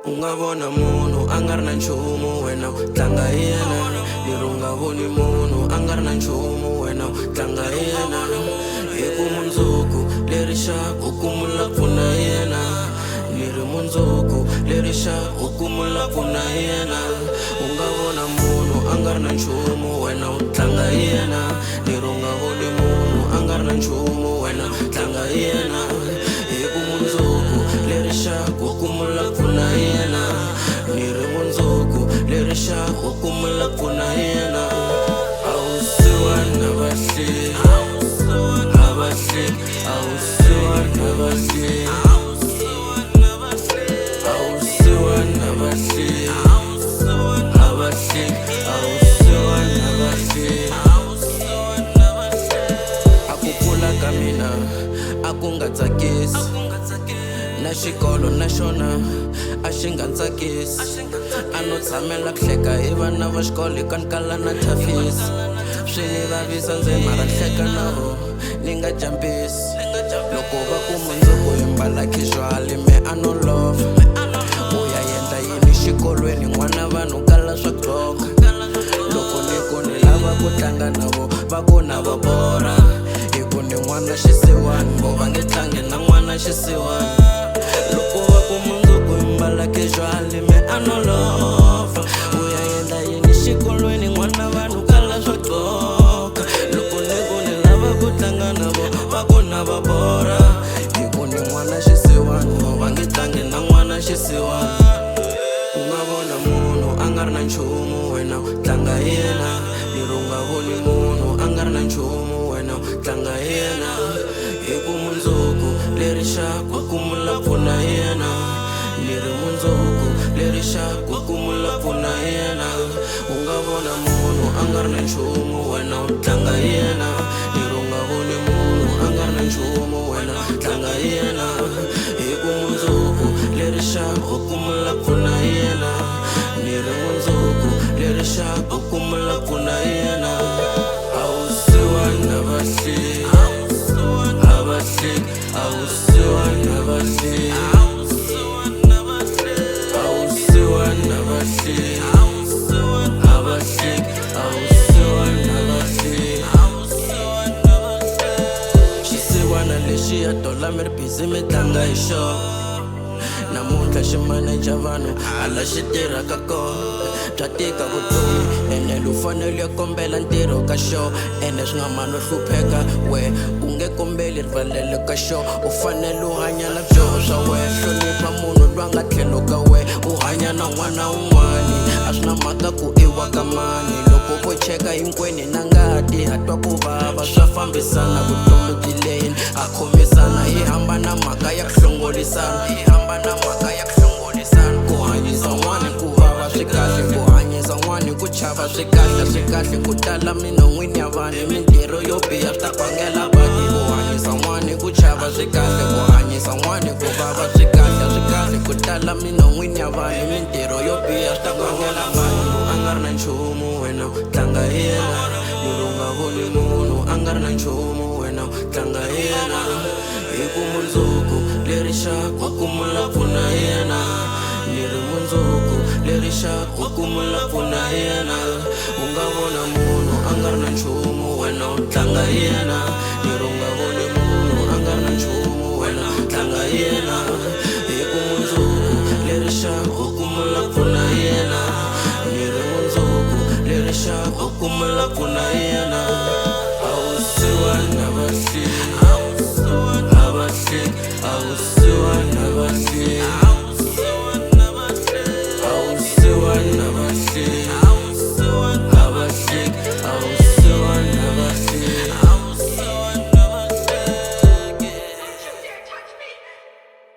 Ungavona munhu a nga ri na nchumu wena u tlanga hi yena. Leri u nga voni munhu a nga ri na nchumu wena u tlanga hi yena. Hi ku mundzuku leri xaka u kumula pfuna hi yena. Leri mundzuku leri xaka u kumula pfuna hi yena. U nga vona munhu a nga ri na nchumu wena u tlanga hi yena. Leri u nga voni munhu a nga ri na nchumu wena u tlanga hi yena. Hi ku mundzuku leri xaka u kumula pfuna hi yena. Leri mundzuku leri xaka u kumula pfuna hi yena. A wu siwana vahleki, a vahleki, a wu siwana vahleki, a wu siwana vahleki, a vahleki, a wu siwana vahleki. A ku kula ka mina a ku nga tsakisi, na xikolo na xona a xi nga tsakisi. A no tshamela ku hleka hi vana va xikolo hi kani kala na thafisi. Swi ni vavisa ndzi mara hleka na vo ni nga jampisi. Loko va ku mundzuku hi mbala casual me a no lova. U ya endla yini xikolweni n'wana vanhu kala swa gqoka. Loko ni ku ni lava ku tlanga na vo va ku na va borha. Hi ku ni n'wana xisiwani vo va nge tlangi na n'wana xisiwani. Loko va ku mundzuku hi mbala casual me a no lova. U ya endla yini xikolweni n'wana vanhu kala swa gqoka. Loko ni ku ni lava ku tlanga na vo va ku na va borha. Hi ku ni n'wana xisiwani vo va nge tlangi na n'wana xisiwani. U nga vona munhu a nga ri na nchumu wena u tlanga hi yena. Leri u nga voni munhu a nga ri na nchumu wena u tlanga hi yena. Hi ku mundzuku leri xaka u kumula pfuna hi yena. Leri mundzuku leri xaka u kumula pfuna hi yena. U nga vona munhu a nga ri na nchumu wena u tlanga hi yena. Leri u nga voni munhu a nga ri na nchumu wena u tlanga hi yena. Hi ku mundzuku leri xaka u kumula pfuna hi yena. Leri mundzuku leri xaka u kumula pfuna hi yena. A wu siwana vahleki, a vahleki, a wu siwana vahleki, a wu siwana vahleki, a vahleki, a wu siwana vahleki. Xisiwana lexiya tola mi ri busy mi tlanga hi xona. Namuntlha xi maneja vanhu hala xi tirhaka kona. Bya tika vutomi ene lu fanele kombela ntirho ka xo. Ene swi nga mani hlupheka we u nge kombeli rivalelo ka xo. U fanele u hanya na byoho swa we. Hlonipha munhu lwa nga tlhelo ka we. U hanya na n'wana un'wani a swi na mhaka ku i wa ka mani. Loko vo cheka hinkwenu na ngati hatwa ku vava swa fambisana. Vutomi byi lehini a khomisana hi hambana mhaka ya ku hlongolisana. Hi hambana mhaka ya ku hlongolisana. Ku hanyisa n'wana ku vava swi kahle, ku hanyisa n'wana ku chava swi kahle. Swi kahle ku tala minon'wini ya vanhu mintirho yo biha swi ta bangela vanhu. Ku hanyisa n'wana ku chava swi kahle, ku hanyisa n'wana ku vava swi kahle. Swi kahle ku tala minon'wini ya vanhu mintirho yo biha swi ta bangela vanhu. A nga ri na nchumu wena u tlanga hi yena. Leri u nga voni munhu a nga ri na nchumu wena u tlanga hi yena. Hi ku mundzuku leri xaka u kumula pfuna hi yena. Leri mundzuku leri xaka u kumula pfuna hi yena. U nga vona munhu a nga ri na nchumu wena u tlanga hi yena. Leri u nga voni munhu a nga ri na nchumu wena u tlanga hi yena. Hi ku mundzuku leri xaka u kumula pfuna hi yena. Leri mundzuku leri xaka u kumula pfuna hi yena. A wu siwana vahleki, a vahleki, a wu siwana vahleki, a wu siwana vahleki.